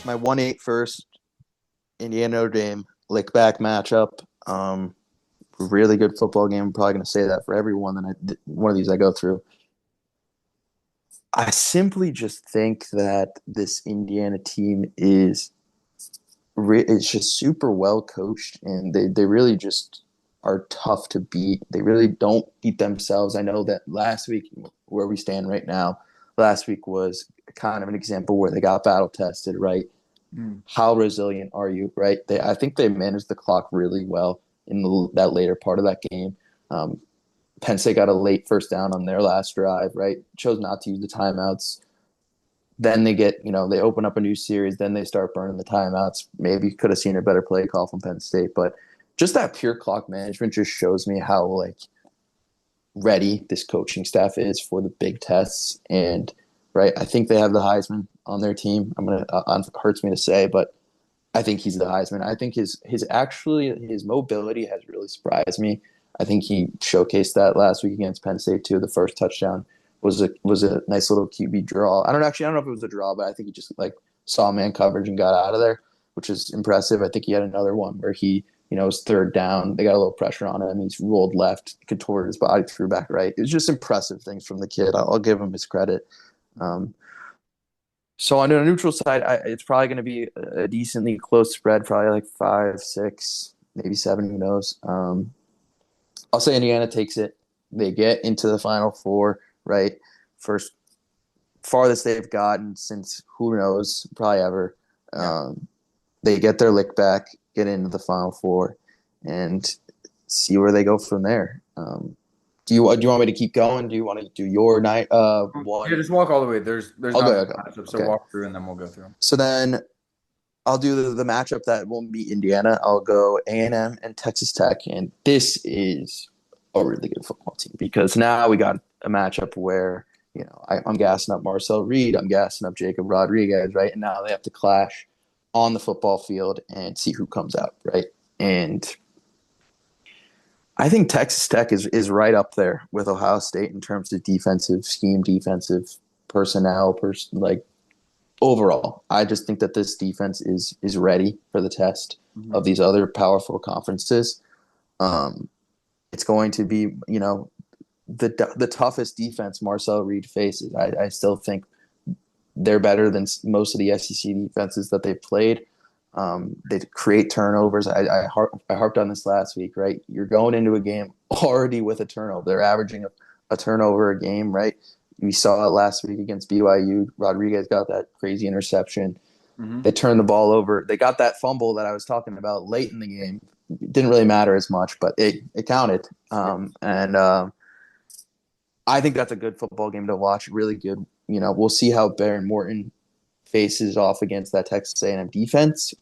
my 1-8 first Indiana Notre Dame lick back matchup. Really good football game. I'm probably going to say that for every one of these I go through. I simply just think that this Indiana team is it's just super well coached, and they really just are tough to beat. They really don't beat themselves. I know that last week, where we stand right now, last week was kind of an example where they got battle tested, right? How resilient are you, right? I think they managed the clock really well in that later part of that game. Penn State got a late first down on their last drive, right? Chose not to use the timeouts. Then they open up a new series. Then they start burning the timeouts. Maybe could have seen a better play call from Penn State, but just that pure clock management just shows me how ready this coaching staff is for the big tests. And right, I think they have the Heisman on their team. Hurts me to say, but I think he's the Heisman. I think his mobility has really surprised me. I think he showcased that last week against Penn State too. The first touchdown was a nice little QB draw. I don't know if it was a draw, but I think he just saw man coverage and got out of there, which is impressive. I think he had another one where he, was third down. They got a little pressure on him. He's rolled left, contorted his body, threw back right. It was just impressive things from the kid. I'll give him his credit. So on the neutral side, it's probably going to be a decently close spread, probably like 5, 6, maybe 7. Who knows? I'll say Indiana takes it. They get into the Final Four, right? First, farthest they've gotten since who knows, probably ever. They get their lick back, get into the Final Four, and see where they go from there. Do you want me to keep going? Do you want to do your night one? Yeah, just walk all the way. There's I'll not go. a matchup, so Okay. walk through and then we'll go through them. So then I'll do the matchup that won't beat Indiana. I'll go A&M and Texas Tech, and this is a really good football team because now we got a matchup where I'm gassing up Marcel Reed, I'm gassing up Jacob Rodriguez, right? And now they have to clash on the football field and see who comes out, right? And I think Texas Tech is right up there with Ohio State in terms of defensive scheme, defensive personnel, overall. I just think that this defense is ready for the test of these other powerful conferences. It's going to be, the toughest defense Marcel Reed faces. I still think they're better than most of the SEC defenses that they've played. They create turnovers. I harped on this last week, right? You're going into a game already with a turnover. They're averaging a turnover a game, right? We saw it last week against BYU. Rodriguez got that crazy interception. They turned the ball over. They got that fumble that I was talking about late in the game. It didn't really matter as much, but it counted. I think that's a good football game to watch. Really good. We'll see how Baron Morton faces off against that Texas A&M defense.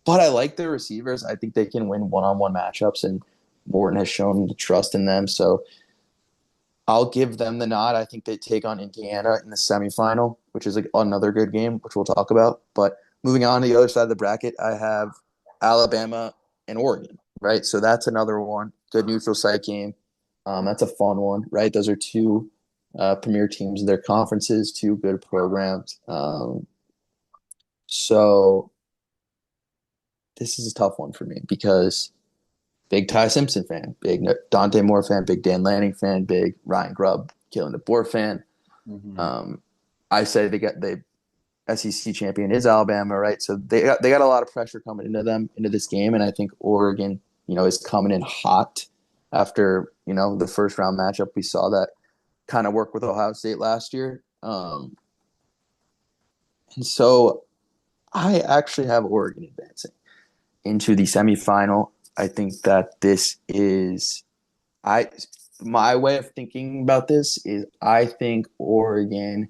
But I like their receivers. I think they can win one-on-one matchups, and Morton has shown the trust in them. So I'll give them the nod. I think they take on Indiana in the semifinal, which is another good game, which we'll talk about. But moving on to the other side of the bracket, I have Alabama and Oregon, right? So that's another one. Good neutral site game. That's a fun one, right? Those are two premier teams in their conferences, two good programs. So this is a tough one for me because big Ty Simpson fan, big Dante Moore fan, big Dan Lanning fan, big Ryan Grubb, Kalen DeBoer fan. I say the SEC champion is Alabama, right? So they got a lot of pressure coming into this game, and I think Oregon, is coming in hot after the first round matchup. We saw that kind of work with Ohio State last year, and so I actually have Oregon advancing into the semifinal. I think that this is my way of thinking about this is I think Oregon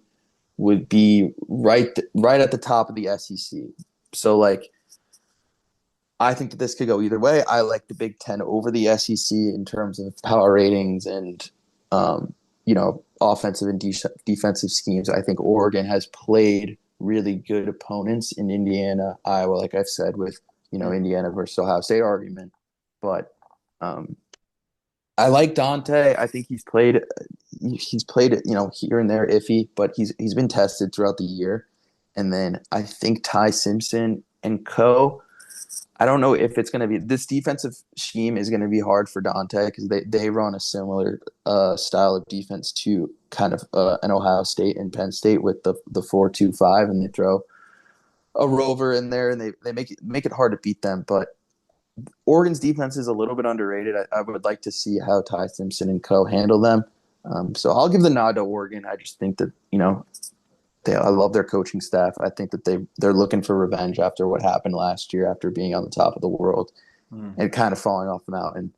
would be right at the top of the SEC. So I think that this could go either way. I like the Big Ten over the SEC in terms of power ratings and offensive and defensive schemes. I think Oregon has played really good opponents in Indiana, Iowa, like I've said, with Indiana versus Ohio State argument. But I like Dante. I think he's played here and there iffy, but he's been tested throughout the year. and then I think Ty Simpson and Co. I don't know if it's going to be this defensive scheme is going to be hard for Dante because they run a similar style of defense to kind of an Ohio State and Penn State with the 4-2-5, and they throw a rover in there, and they make it hard to beat them. But Oregon's defense is a little bit underrated. I would like to see how Ty Simpson and Co. handle them. So I'll give the nod to Oregon. I just think that I love their coaching staff. I think that they're looking for revenge after what happened last year, after being on the top of the world and kind of falling off the mountain.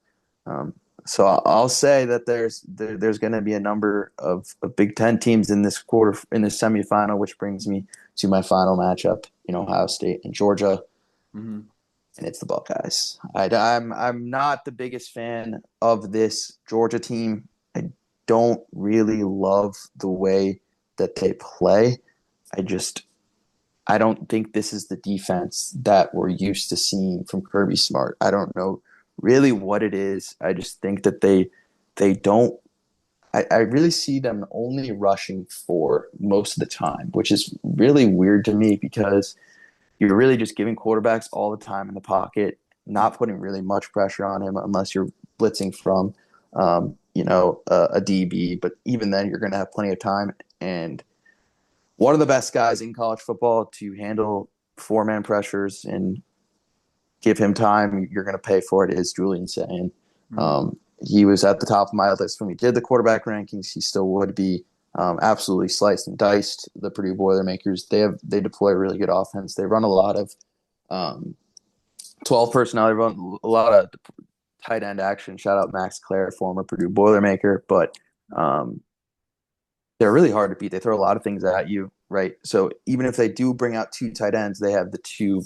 So I'll say that there's going to be a number of Big Ten teams in this semifinal, which brings me to my final matchup in Ohio State and Georgia, Mm-hmm. and it's the Buckeyes. I'm not the biggest fan of this Georgia team. I don't really love the way that they play. I don't think this is the defense that we're used to seeing from Kirby Smart. I don't know really what it is. I just think that they don't. I really see them only rushing for most of the time, which is really weird to me because you're really just giving quarterbacks all the time in the pocket, not putting really much pressure on him unless you're blitzing from, a DB. But even then, you're going to have plenty of time. And one of the best guys in college football to handle four-man pressures and give him time, you're going to pay for it, is Julian Sayin. He was at the top of my list when we did the quarterback rankings. He still would be absolutely sliced and diced. The Purdue Boilermakers, they deploy a really good offense. They run a lot of 12 personnel. They run a lot of tight end action. Shout out Max Clare, former Purdue Boilermaker. But they're really hard to beat. They throw a lot of things at you, right? So even if they do bring out two tight ends, they have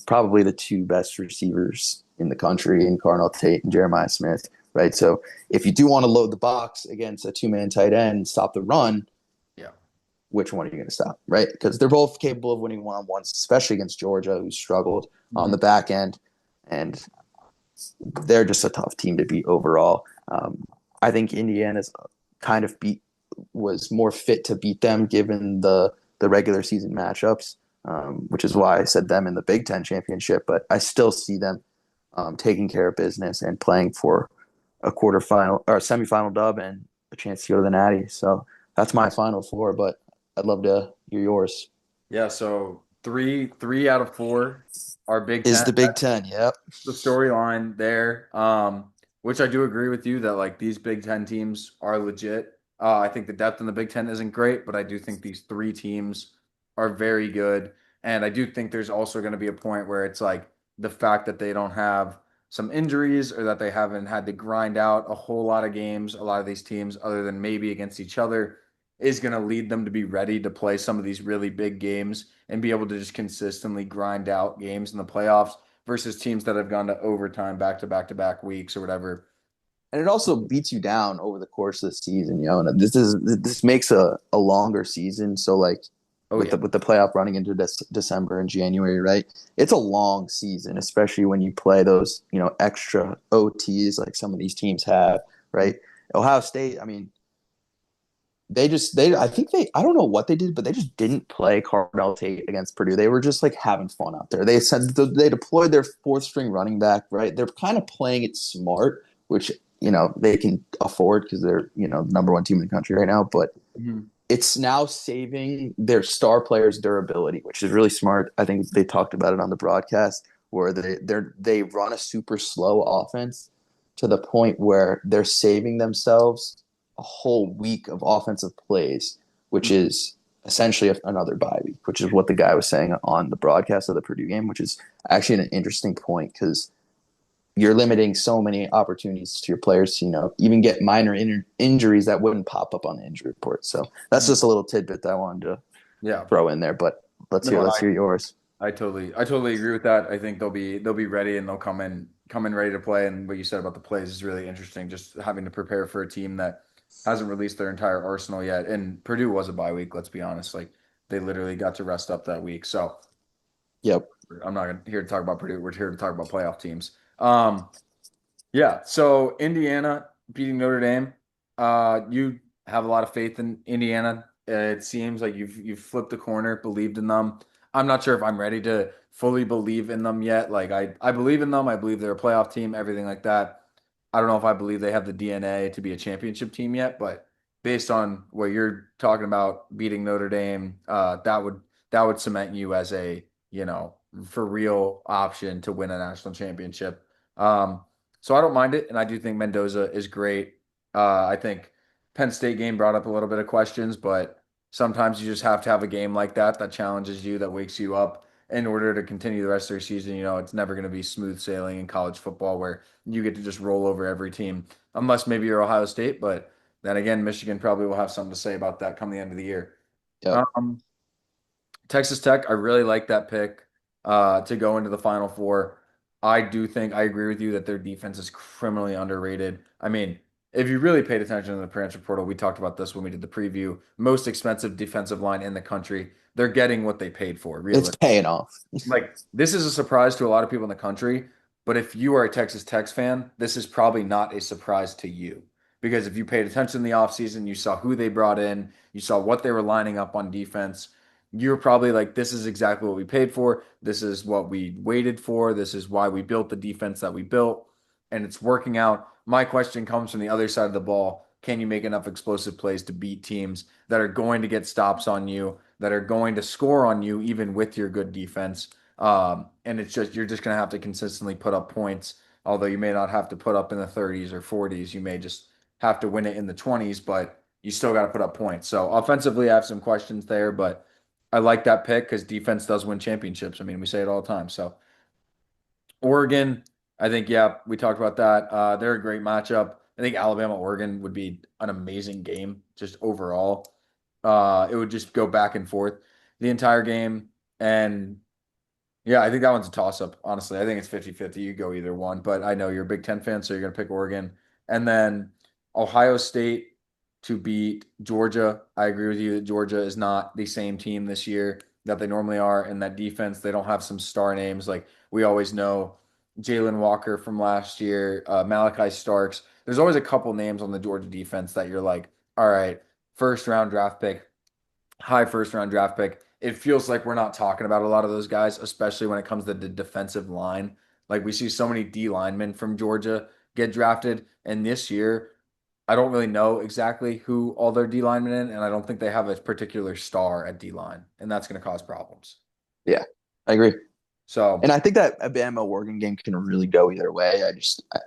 probably the two best receivers in the country in Carnell Tate and Jeremiah Smith, right? So if you do want to load the box against a two-man tight end and stop the run, Yeah, which one are you going to stop, right? Because they're both capable of winning one-on-ones, especially against Georgia, who struggled on the back end, and they're just a tough team to beat overall. I think Indiana's kind of was more fit to beat them given the regular season matchups, which is why I said them in the Big Ten championship. But I still see them taking care of business and playing for a quarterfinal or a semifinal dub and a chance to go to the Natty. So that's my final four. But I'd love to hear yours. yeah. So three out of four are Big Is Ten. the Big Ten? Yep. The storyline there, which I do agree with you that like these Big Ten teams are legit. I think the depth in the Big Ten isn't great, but I do think these three teams are very good. And I do think there's also going to be a point where it's like the fact that they don't have some injuries or that they haven't had to grind out a whole lot of games, a lot of these teams, other than maybe against each other, is going to lead them to be ready to play some of these really big games and be able to just consistently grind out games in the playoffs versus teams that have gone to overtime back to back to back weeks or whatever. And it also beats you down over the course of the season, and this makes a longer season. So like Oh with yeah. the playoff running into December and January, right? It's a long season, especially when you play those extra OTs like some of these teams have, right? Ohio State, I mean, I don't know what they did, but they just didn't play Carnell Tate against Purdue. They were just like having fun out there. They deployed their fourth string running back, right? They're kind of playing it smart, which they can afford because they're the number one team in the country right now. But it's now saving their star players' durability, which is really smart. I think they talked about it on the broadcast where they run a super slow offense to the point where they're saving themselves a whole week of offensive plays, which is essentially another bye week, which is what the guy was saying on the broadcast of the Purdue game, which is actually an interesting point because you're limiting so many opportunities to your players to, even get minor injuries that wouldn't pop up on the injury report. So that's just a little tidbit that I wanted to throw in there, but let's No, hear yours. I totally agree with that. I think they'll be ready and they'll come in ready to play. And what you said about the plays is really interesting. Just having to prepare for a team that hasn't released their entire arsenal yet. And Purdue was a bye week, let's be honest. Like they literally got to rest up that week. So Yep. I'm not here to talk about Purdue. We're here to talk about playoff teams. Yeah. So Indiana beating Notre Dame. You have a lot of faith in Indiana. It seems like you've flipped the corner, believed in them. I'm not sure if I'm ready to fully believe in them yet. Like I believe in them. I believe they're a playoff team, everything like that. I don't know if I believe they have the DNA to be a championship team yet, but based on what you're talking about, beating Notre Dame, that would cement you as a, for real option to win a national championship. Um, so I don't mind it, and I do think Mendoza is great. I think Penn State game brought up a little bit of questions, but sometimes you just have to have a game like that that challenges you, that wakes you up in order to continue the rest of their season. It's never going to be smooth sailing in college football where you get to just roll over every team, unless maybe you're Ohio State. But then again, Michigan probably will have something to say about that come the end of the year. Yep. Um, Texas Tech, I really like that pick to go into the Final Four. I do think I agree with you that their defense is criminally underrated. I mean, if you really paid attention to the transfer portal, we talked about this when we did the preview. Most expensive defensive line in the country. They're getting what they paid for, It's really. paying off. Like, this is a surprise to a lot of people in the country, but if you are a Texas Tech fan, this is probably not a surprise to you. Because if you paid attention in the offseason, you saw who they brought in, you saw what they were lining up on defense, you're probably like, this is exactly what we paid for. This is what we waited for. This is why we built the defense that we built, and it's working out. My question comes from the other side of the ball. Can you make enough explosive plays to beat teams that are going to get stops on you, that are going to score on you, even with your good defense? And it's just, you're just going to have to consistently put up points, although you may not have to put up in the 30s or 40s. You may just have to win it in the 20s, but you still got to put up points. So offensively, I have some questions there, but I like that pick because defense does win championships. I mean, we say it all the time. So Oregon, I think, yeah, we talked about that. They're a great matchup. I think Alabama, Oregon would be an amazing game just overall. It would just go back and forth the entire game. And yeah, I think that one's a toss up, honestly. I think it's 50-50. You go either one, but I know you're a Big Ten fan, so you're going to pick Oregon. And then Ohio State to beat Georgia. I agree with you that Georgia is not the same team this year that they normally are. And that defense, they don't have some star names. Like we always know Jalen Walker from last year, Malachi Starks. There's always a couple names on the Georgia defense that you're like, all right, first round draft pick, high first round draft pick. It feels like we're not talking about a lot of those guys, especially when it comes to the defensive line. Like we see so many D linemen from Georgia get drafted, and this year I don't really know exactly who all their D linemen in, and I don't think they have a particular star at D line, and that's going to cause problems. Yeah, I agree. So, And I think that Alabama Oregon game can really go either way.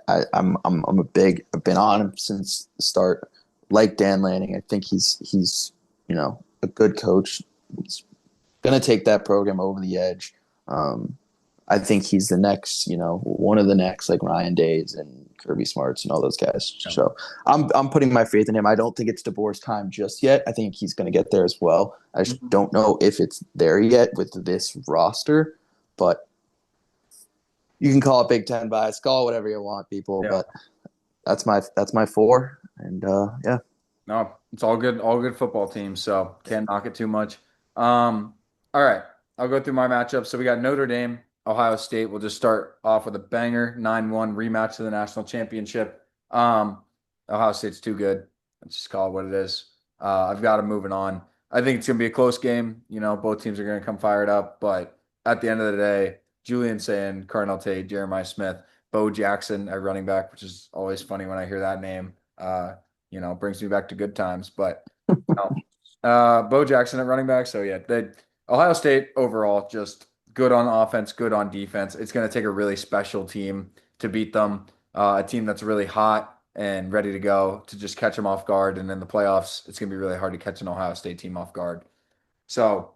I've been on him since the start. Like Dan Lanning, I think he's a good coach. He's gonna take that program over the edge. Um, I think he's the next, one of the next like Ryan Days and Kirby Smarts and all those guys. yeah. So I'm putting my faith in him. I don't think it's DeBoer's time just yet. I think he's going to get there as well. I just Mhm. don't know if it's there yet with this roster, but you can call it Big Ten bias, call it whatever you want, people. Yeah. But that's my four, and yeah, No, it's all good football teams, so can't knock it too much. All right, I'll go through my matchups. So we got Notre Dame, Ohio State. We'll just start off with a banger, 9-1 rematch to the national championship. Ohio State's too good. Let's just call it what it is. I've got them moving on. I think it's gonna be a close game. Both teams are gonna come fired up, but at the end of the day, Julian Sand, Cardinal Tate, Jeremiah Smith, Bo Jackson at running back, which is always funny when I hear that name. Brings me back to good times. But no. Bo Jackson at running back. So yeah, Ohio State overall just good on offense, good on defense. It's going to take a really special team to beat them. A team that's really hot and ready to go to just catch them off guard. And in the playoffs, it's going to be really hard to catch an Ohio State team off guard. So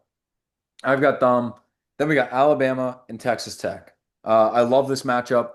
I've got them. Then we got Alabama and Texas Tech. I love this matchup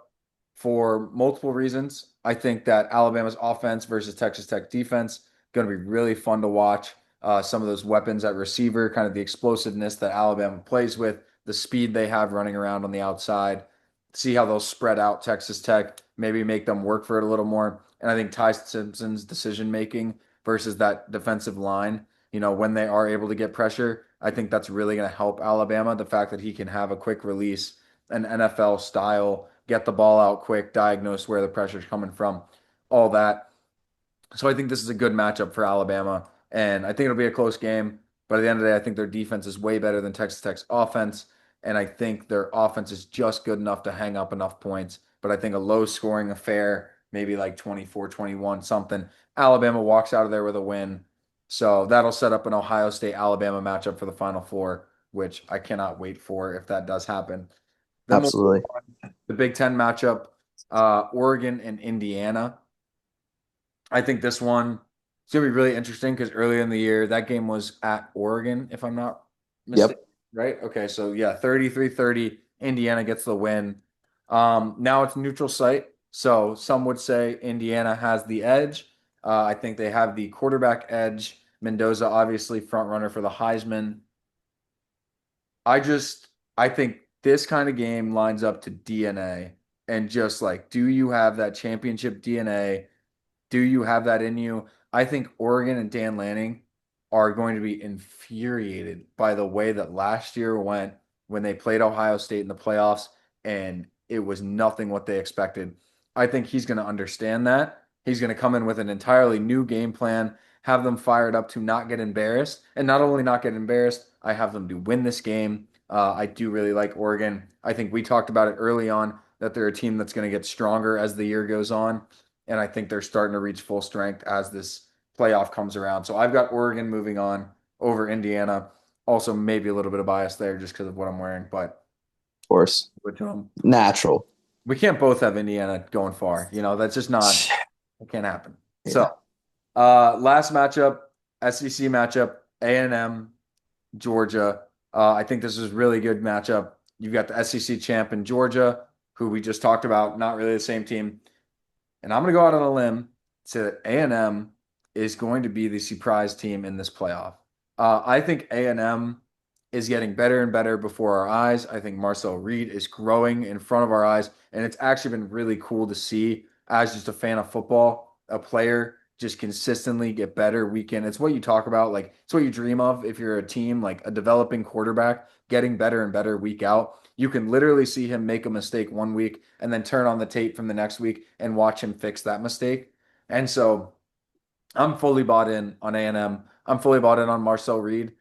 for multiple reasons. I think that Alabama's offense versus Texas Tech defense going to be really fun to watch. Some of those weapons at receiver, kind of the explosiveness that Alabama plays with, the speed they have running around on the outside. See how they'll spread out Texas Tech, maybe make them work for it a little more. And I think Ty Simpson's decision making versus that defensive line, when they are able to get pressure, I think that's really going to help Alabama. The fact that he can have a quick release, an NFL style, get the ball out quick, diagnose where the pressure's coming from, all that. So I think this is a good matchup for Alabama, and I think it'll be a close game. But at the end of the day, I think their defense is way better than Texas Tech's offense. And I think their offense is just good enough to hang up enough points. But I think a low scoring affair, maybe like 24-21 something, Alabama walks out of there with a win. So that'll set up an Ohio State Alabama matchup for the Final Four, which I cannot wait for if that does happen. Then we'll move Absolutely. on. The Big Ten matchup, Oregon and Indiana. I think this one is going to be really interesting because earlier in the year, that game was at Oregon, if I'm not mistaken, Yep. right? Okay, so yeah, 33-30, Indiana gets the win. Now it's neutral site, so some would say Indiana has the edge. I think they have the quarterback edge. Mendoza, obviously, front runner for the Heisman. I just I think this kind of game lines up to DNA and just like, do you have that championship DNA? Do you have that in you? I think Oregon and Dan Lanning are going to be infuriated by the way that last year went when they played Ohio State in the playoffs and it was nothing what they expected. I think he's going to understand that. He's going to come in with an entirely new game plan, have them fired up to not get embarrassed. And not only not get embarrassed, I have them to win this game. I do really like Oregon. I think we talked about it early on that they're a team that's going to get stronger as the year goes on. And I think they're starting to reach full strength as this playoff comes around. So I've got Oregon moving on over Indiana. Also, maybe a little bit of bias there just because of what I'm wearing, but Of course. with Natural. we can't both have Indiana going far. That's just not, it can't happen. So, Yeah. last matchup, SEC matchup, A&M, Georgia. I think this is a really good matchup. You've got the SEC champ in Georgia, who we just talked about, not really the same team. And I'm going to go out on a limb to A&M is going to be the surprise team in this playoff. I think A&M is getting better and better before our eyes. I think Marcel Reed is growing in front of our eyes, and it's actually been really cool to see as just a fan of football, a player just consistently get better week in. It's what you talk about, like it's what you dream of if you're a team, like a developing quarterback getting better and better week out. You can literally see him make a mistake one week and then turn on the tape from the next week and watch him fix that mistake. And so I'm fully bought in on A&M. I'm fully bought in on Marcel Reed.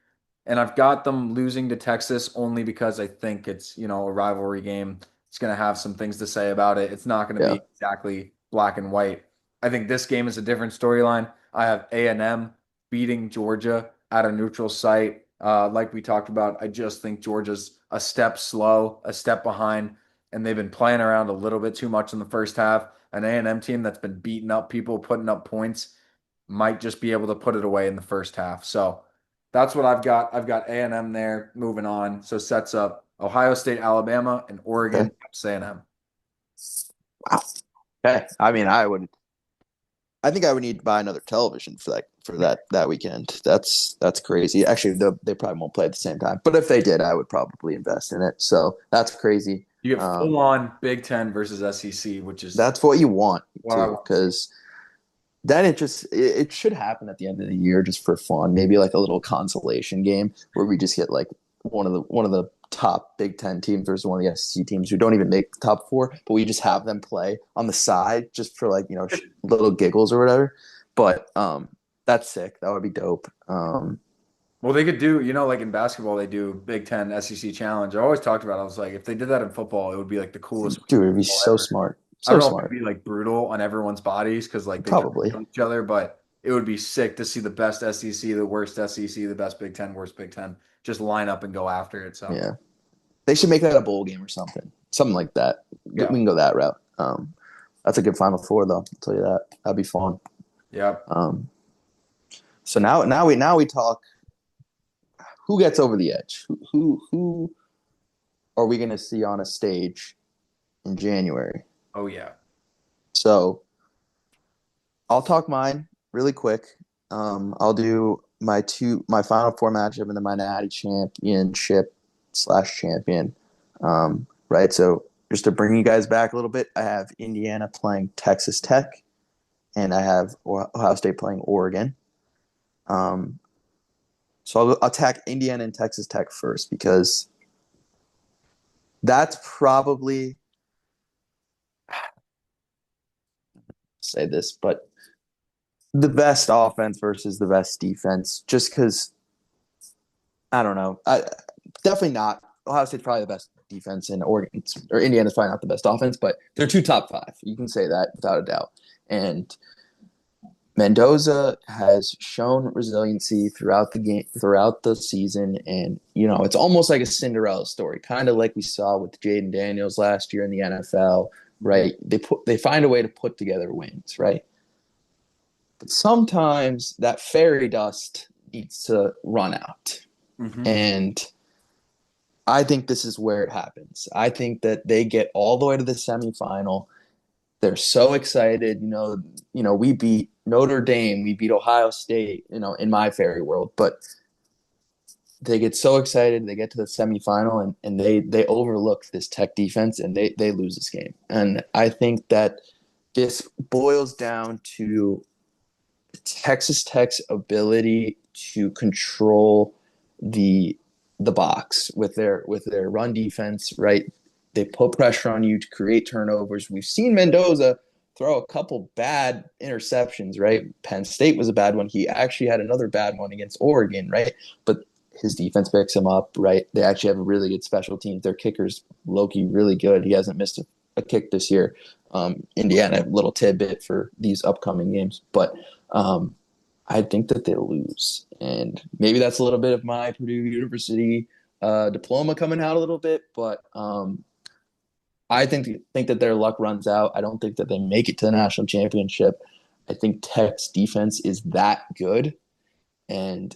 And I've got them losing to Texas only because I think it's, a rivalry game. It's going to have some things to say about it. It's not going to Yeah. be exactly black and white. I think this game is a different storyline. I have A&M beating Georgia at a neutral site. Like we talked about, I just think Georgia's a step slow, a step behind, and they've been playing around a little bit too much in the first half. An A&M team that's been beating up people, putting up points, might just be able to put it away in the first half. So that's what I've got. I've got A&M there moving on. So sets up Ohio State, Alabama, and Okay. Oregon, A&M. Wow. Okay. I mean, I think I would need to buy another television for that weekend. That's crazy. Actually, they probably won't play at the same time. But if they did, I would probably invest in it. So that's crazy. You get full on Big Ten versus SEC, which is That's what you want what I to, want to see. because then it should happen at the end of the year just for fun. Maybe like a little consolation game where we just get like one of the top Big Ten teams versus one of the SEC teams who don't even make the top four, but we just have them play on the side just for like little giggles or whatever. But that's sick. That would be dope. Well, they could do, like in basketball, they do Big Ten SEC Challenge. I always talked about it. I was like, if they did that in football, it would be like the coolest week Dude, of it'd be football so ever. smart, I don't so know if it'd smart. be like brutal on everyone's bodies because like they try to Probably, kill each other, but it would be sick to see the best SEC, the worst SEC, the best Big Ten, worst Big Ten just line up and go after it. So, yeah. They should make that a bowl game or something like that. We yeah. can go that route. That's a good Final Four, though. I'll tell you that. That'd be fun. Yeah. Um, so now we talk. Who gets over the edge? Who are we going to see on a stage in January? Oh, yeah. So I'll talk mine really quick. I'll do my Final Four matchup and then my Natty Championship/champion. Right. So just to bring you guys back a little bit, I have Indiana playing Texas Tech, and I have Ohio State playing Oregon. Um, so I'll attack Indiana and Texas Tech first because that's probably say this, but the best offense versus the best defense. Just because I don't know. Definitely not. Ohio State's probably the best defense, in Oregon or Indiana's probably not the best offense, but they're two top five. You can say that without a doubt. And Mendoza has shown resiliency throughout the game, throughout the season, and it's almost like a Cinderella story, kind of like we saw with Jaden Daniels last year in the NFL. Right? They find a way to put together wins, right? But sometimes that fairy dust needs to run out, Mm-hmm. and I think this is where it happens. I think that they get all the way to the semifinal. They're so excited. We beat Notre Dame, we beat Ohio State, in my fairy world, but they get so excited, they get to the semifinal and they overlook this Tech defense and they lose this game. And I think that this boils down to Texas Tech's ability to control the box with their run defense, right? They put pressure on you to create turnovers. We've seen Mendoza throw a couple bad interceptions, right? Penn State was a bad one. He actually had another bad one against Oregon, right? But his defense picks him up, right? They actually have a really good special team. Their kicker's Loki really good. He hasn't missed a kick this year. Indiana, a little tidbit for these upcoming games, but um, I think that they lose, and maybe that's a little bit of my Purdue University diploma coming out a little bit, but I think that their luck runs out. I don't think that they make it to the national championship. I think Tech's defense is that good, and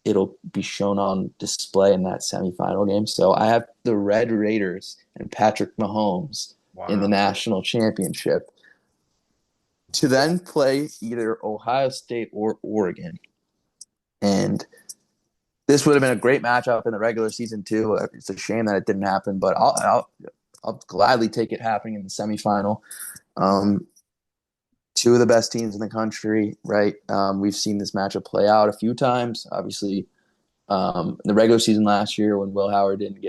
it'll be shown on display in that semifinal game. So I have the Red Raiders and Patrick Mahomes in the Wow. national championship to then play either Ohio State or Oregon. And this would have been a great matchup in the regular season too. It's a shame that it didn't happen, but I'll gladly take it happening in the semifinal. Um, Two of the best teams in the country, right? We've seen this matchup play out a few times. Obviously, the regular season last year when Will Howard didn't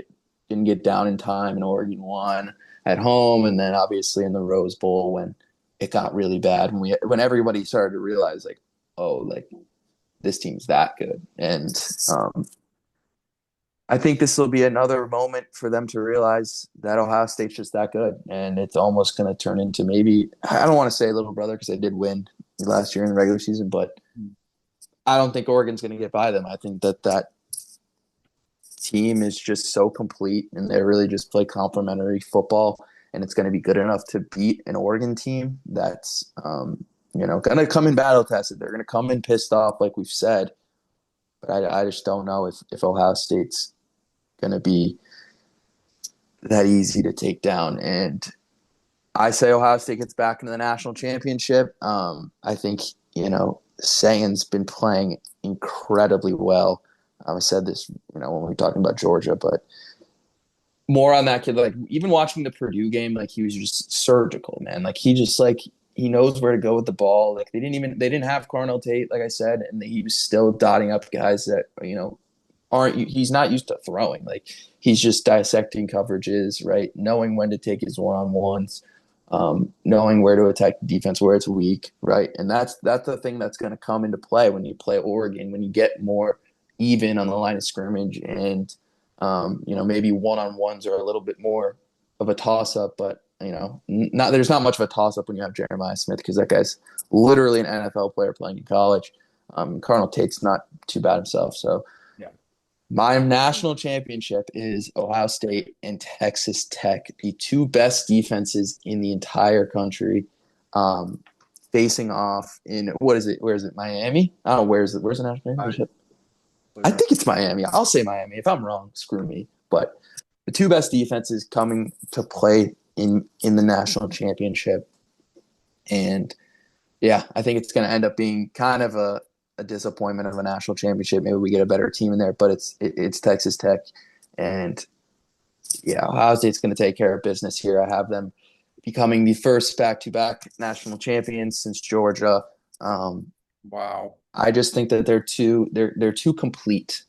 get down in time and Oregon won at home, and then obviously in the Rose Bowl when it got really bad when everybody started to realize like, oh, like this team's that good, and um, I think this will be another moment for them to realize that Ohio State's just that good, and it's almost going to turn into maybe I don't want to say little brother because they did win last year in the regular season, but I don't think Oregon's going to get by them. I think that team is just so complete, and they really just play complementary football, and it's going to be good enough to beat an Oregon team that's going to come in battle tested. They're going to come in pissed off, like we've said, but I just don't know if Ohio State's going to be that easy to take down. And I say Ohio State gets back into the national championship. I think, Sagan's been playing incredibly well. I said this, when we were talking about Georgia, but more on that kid. Like even watching the Purdue game, like he was just surgical, man. Like he just like he knows where to go with the ball. Like they didn't have Carnell Tate, like I said, and he was still dotting up guys that aren't. He's not used to throwing. Like he's just dissecting coverages, right? Knowing when to take his one-on-ones, knowing where to attack the defense where it's weak, right? And that's the thing that's going to come into play when you play Oregon, when you get more even on the line of scrimmage, and maybe one-on-ones are a little bit more of a toss-up, but there's not much of a toss-up when you have Jeremiah Smith because that guy's literally an NFL player playing in college. Carnell Tate's not too bad himself, so Yeah. my national championship is Ohio State and Texas Tech, the two best defenses in the entire country, facing off in what is it? Where is it? Miami? I don't know. Where's the national I championship? believe I that's think it's Miami. I'll say Miami. If I'm wrong, screw me. But the two best defenses coming to play in the national championship, and yeah, I think it's going to end up being kind of a disappointment of a national championship. Maybe we get a better team in there, but it's Texas Tech, and yeah, Ohio State's going to take care of business here. I have them becoming the first back-to-back national champions since Georgia. Um, wow. I just think that they're too complete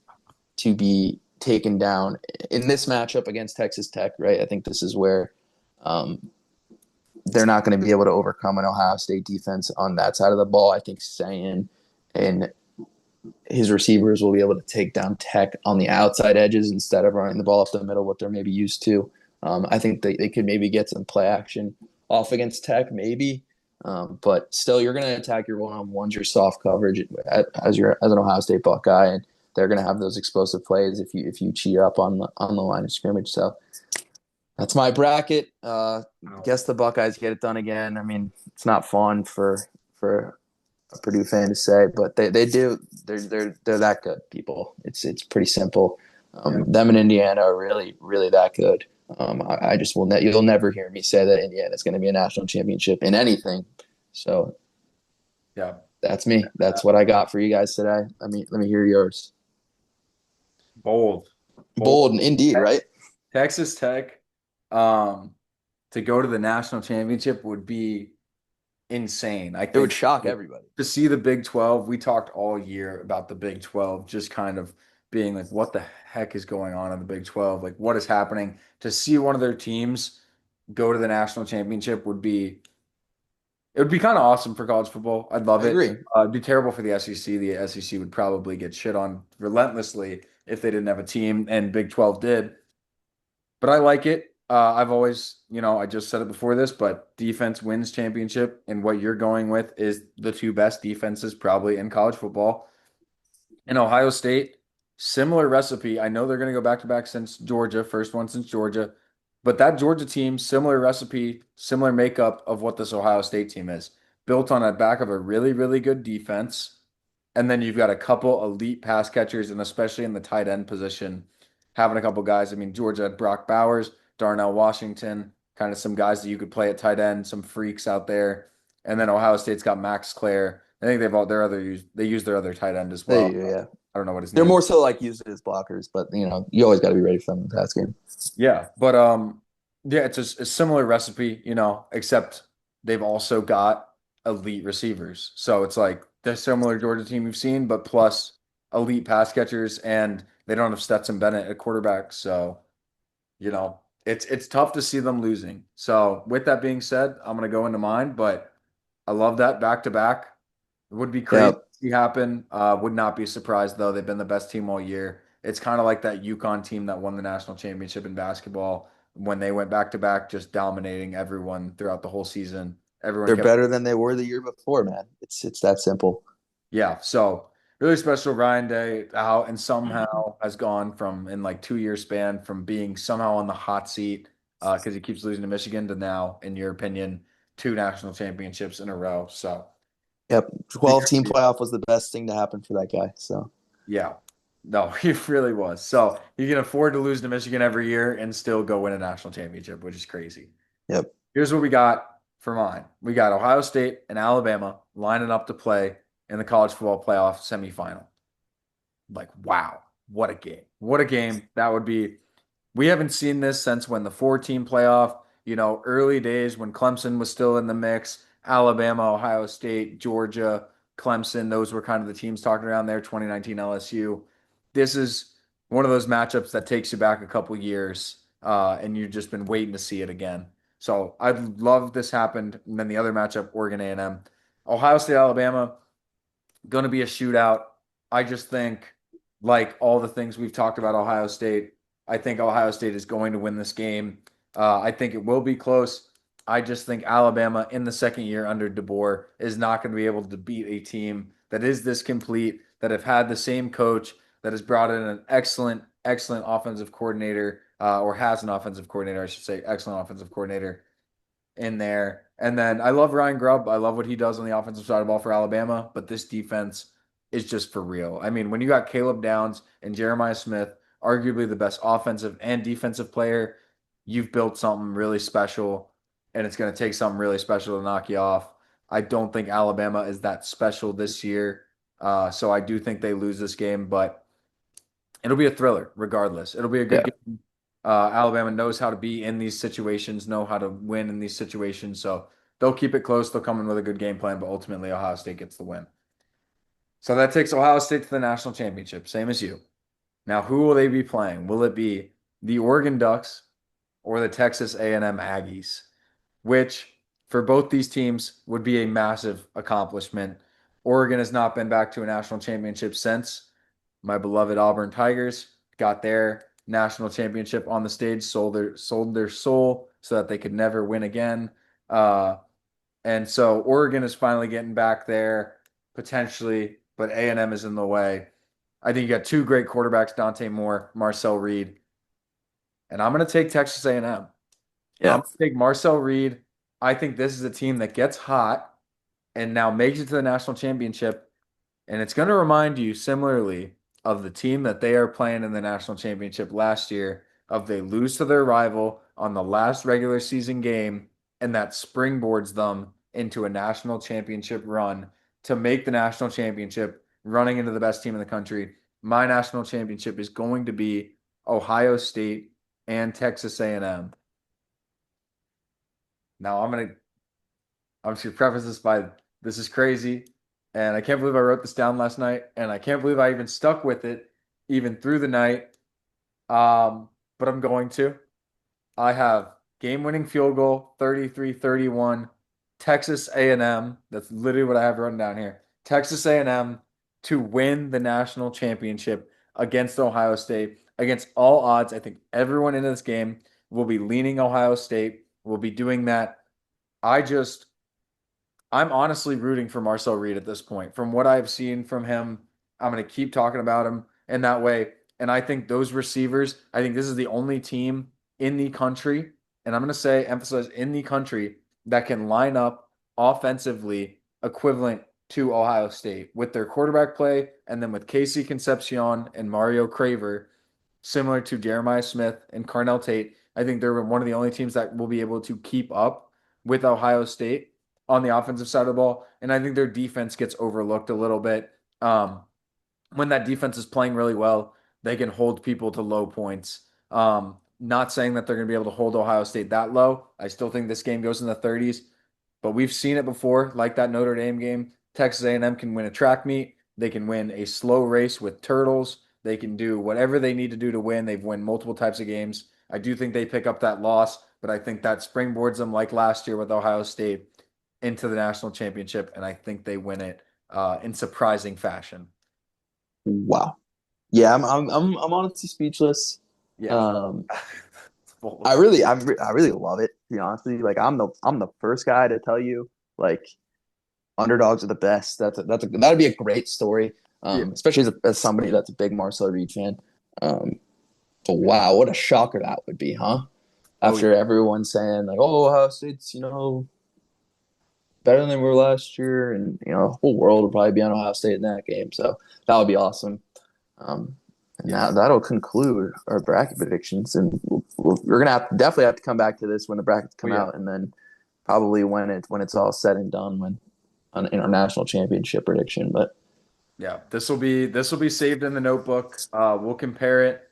to be taken down in this matchup against Texas Tech. Right, I think this is where they're not going to be able to overcome an Ohio State defense on that side of the ball. I think Sayan and his receivers will be able to take down Tech on the outside edges instead of running the ball up the middle, what they're maybe used to. I think they could maybe get some play action off against Tech, maybe. But still, you're going to attack your one-on-ones, your soft coverage as an Ohio State Buckeye, and they're going to have those explosive plays if you cheat up on the line of scrimmage. So that's my bracket. Wow. Guess the Buckeyes get it done again. I mean, it's not fun for a Purdue fan to say, but they do. They're that good, people. It's pretty simple. Yeah. Them and Indiana are really that good. I just will. You'll never hear me say that Indiana is going to be a national championship in anything. So Yeah. that's me. That's what I got for you guys today. Let me hear yours. Bold. Bold. Bold, indeed, right? Texas Tech, um, to go to the national championship would be insane. I It would think shock everybody. to see the Big 12, we talked all year about the Big 12 just kind of being like, what the heck is going on in the Big 12? Like, what is happening? To see one of their teams go to the national championship it would be kind of awesome for college football. I'd love I it. agree. It'd be terrible for the SEC. The SEC would probably get shit on relentlessly if they didn't have a team, and Big 12 did. But I like it. I've always, I just said it before this, but defense wins championship, and what you're going with is the two best defenses probably in college football. In Ohio State, similar recipe. I know they're going to go back to back since Georgia, first one since Georgia, but that Georgia team, similar recipe, similar makeup of what this Ohio State team is, built on the back of a really good defense. And then you've got a couple elite pass catchers, and especially in the tight end position, having a couple guys. I mean, Georgia had Brock Bowers, Darnell Washington, kind of some guys that you could play at tight end, some freaks out there. And then Ohio State's got Max Clare. I think they've all their other they use their other tight end as well. Yeah. I don't know what his They're name is. more so like used as blockers, but you always got to be ready for them in the pass game. Yeah, but yeah, it's a similar recipe, except they've also got elite receivers. So it's like the similar Georgia team we've seen, but plus elite pass catchers, and they don't have Stetson Bennett at quarterback. So, it's tough to see them losing. So with that being said, I'm gonna go into mine, but I love that back to back. It would be crazy Yeah, to see happen. Would not be surprised though. They've been the best team all year. It's kind of like that UConn team that won the national championship in basketball when they went back to back, just dominating everyone throughout the whole season. Everyone they're kept, better than they were the year before, man. It's that simple. yeah. So really special Ryan Day out and somehow has gone from in like 2 year span from being somehow on the hot seat because he keeps losing to Michigan to now, in your opinion, two national championships in a row. So. Yep, 12-team playoff was the best thing to happen for that guy. So Yeah. No, he really was. So he can afford to lose to Michigan every year and still go win a national championship, which is crazy. yep, Here's what we got for mine. We got Ohio State and Alabama lining up to play in the college football playoff semifinal. Like, wow, what a game. What a game that would be. We haven't seen this since when the 4-team playoff, early days when Clemson was still in the mix, Alabama, Ohio State, Georgia, Clemson, those were kind of the teams talking around there, 2019 LSU. This is one of those matchups that takes you back a couple years, and you've just been waiting to see it again. So I'd love this happened. And then the other matchup, Oregon A&M. Ohio State, Alabama, going to be a shootout. I just think, like all the things we've talked about Ohio State, I think Ohio State is going to win this game. I think it will be close. I just think Alabama in the second year under DeBoer is not going to be able to beat a team that is this complete, that have had the same coach, that has brought in an excellent offensive coordinator, or has an offensive coordinator, I should say, excellent offensive coordinator in there. And then I love Ryan Grubb. I love what he does on the offensive side of the ball for Alabama, but this defense is just for real. I mean, when you got Caleb Downs and Jeremiah Smith, arguably the best offensive and defensive player, you've built something really special, and it's going to take something really special to knock you off. I don't think Alabama is that special this year. So I do think they lose this game, but it'll be a thriller regardless. It'll be a good yeah, game. Alabama knows how to be in these situations, know how to win in these situations. So they'll keep it close. They'll come in with a good game plan, but ultimately Ohio State gets the win. So that takes Ohio State to the national championship, same as you. Now, who will they be playing? Will it be the Oregon Ducks or the Texas A&M Aggies? Which for both these teams would be a massive accomplishment. Oregon has not been back to a national championship since. My beloved Auburn Tigers got their national championship on the stage, sold their soul so that they could never win again. And so Oregon is finally getting back there potentially, but A&M is in the way. I think you got two great quarterbacks, Dante Moore, Marcel Reed, and I'm going to take Texas A&M. I'm Yeah. going to take Marcel Reed. I think this is a team that gets hot and now makes it to the national championship. And it's going to remind you similarly of the team that they are playing in the national championship last year, of they lose to their rival on the last regular season game, and that springboards them into a national championship run to make the national championship, running into the best team in the country. My national championship is going to be Ohio State and Texas A&M. Now I'm just gonna preface this by this is crazy, and I can't believe I wrote this down last night, and I can't believe I even stuck with it even through the night. But I'm going to. I have game-winning field goal, 33-31, Texas A&M. That's literally what I have written down here. Texas A&M to win the national championship against Ohio State. Against all odds, I think everyone in this game will be leaning Ohio State. Will be doing that. I just I'm honestly rooting for Marcel Reed at this point. From what I've seen from him, I'm going to keep talking about him in that way. And I think those receivers, I think this is the only team in the country, and I'm going to say, emphasize in the country, that can line up offensively equivalent to Ohio State with their quarterback play, and then with Casey Concepcion and Mario Craver, similar to Jeremiah Smith and Carnell Tate. I think they're one of the only teams that will be able to keep up with Ohio State on the offensive side of the ball. And I think their defense gets overlooked a little bit. When that defense is playing really well, they can hold people to low points. Not saying that they're going to be able to hold Ohio State that low. I still think this game goes in the 30s, but we've seen it before, like that Notre Dame game. Texas A&M can win a track meet. They can win a slow race with turtles. They can do whatever they need to do to win. They've won multiple types of games. I do think they pick up that loss, but I think that springboards them like last year with Ohio State into the national championship, and I think they win it in surprising fashion. Wow. Yeah, I'm honestly speechless. Yeah. Um, I really love it. To be honest with you, like I'm the first guy to tell you like underdogs are the best. That'd be a great story. Yeah. Especially as somebody that's a big Marcel Reed fan. Um, but wow, what a shocker that would be, huh? Oh, After yeah. everyone saying like, "Oh, Ohio State's better than they were last year," and the whole world would probably be on Ohio State in that game. So that would be awesome. Um, and Yeah. that'll conclude our bracket predictions, and we're gonna definitely have to come back to this when the brackets Oh, come yeah. out, and then probably when it's all said and done, when in our national championship prediction. But Yeah. This will be saved in the notebook. We'll compare it.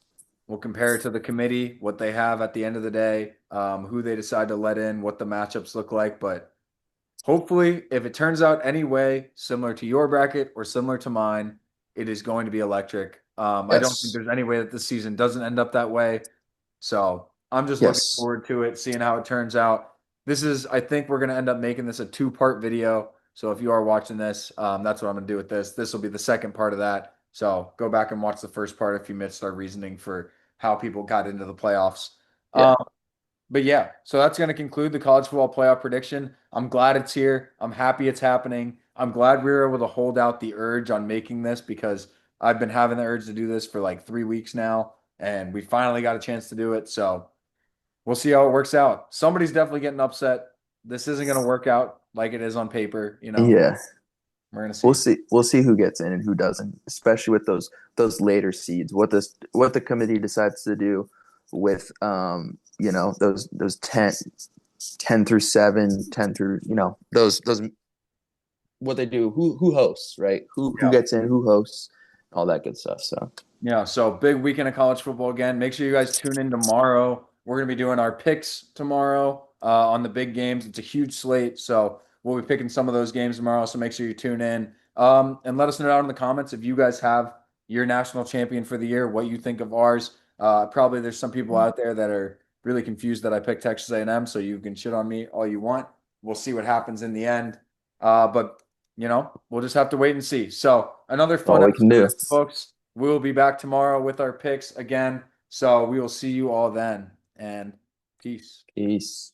We'll compare it to the committee, what they have at the end of the day, who they decide to let in, what the matchups look like. But hopefully, if it turns out any way similar to your bracket or similar to mine, it is going to be electric. I don't think yes, there's any way that this season doesn't end up that way. So I'm just looking yes, forward to it, seeing how it turns out. I think we're going to end up making this a two-part video. So if you are watching this, that's what I'm going to do with this. This will be the second part of that. So go back and watch the first part if you missed our reasoning for how people got into the playoffs. yeah, Um, but yeah, so that's going to conclude the college football playoff prediction. I'm glad it's here. I'm happy it's happening. I'm glad we were able to hold out the urge on making this because I've been having the urge to do this for like 3 weeks now, and we finally got a chance to do it. So we'll see how it works out. Somebody's definitely getting upset. This isn't going to work out like it is on paper. yeah. We're going to We'll see. see. We'll see who gets in and who doesn't, especially with those later seeds. What the committee decides to do with those 10 through 7, 10 through those what they do, who hosts, right? Who Yeah. gets in, who hosts, all that good stuff. So Yeah, so big weekend of college football again. Make sure you guys tune in tomorrow. We're going to be doing our picks tomorrow on the big games. It's a huge slate, so we'll be picking some of those games tomorrow. So make sure you tune in and let us know down in the comments if you guys have your national champion for the year, what you think of ours. Probably there's some people out there that are really confused that I picked Texas A&M, so you can shit on me all you want. We'll see what happens in the end. But we'll just have to wait and see. So another fun All we can episode, do. folks. We'll be back tomorrow with our picks again. So we will see you all then. And peace. Peace.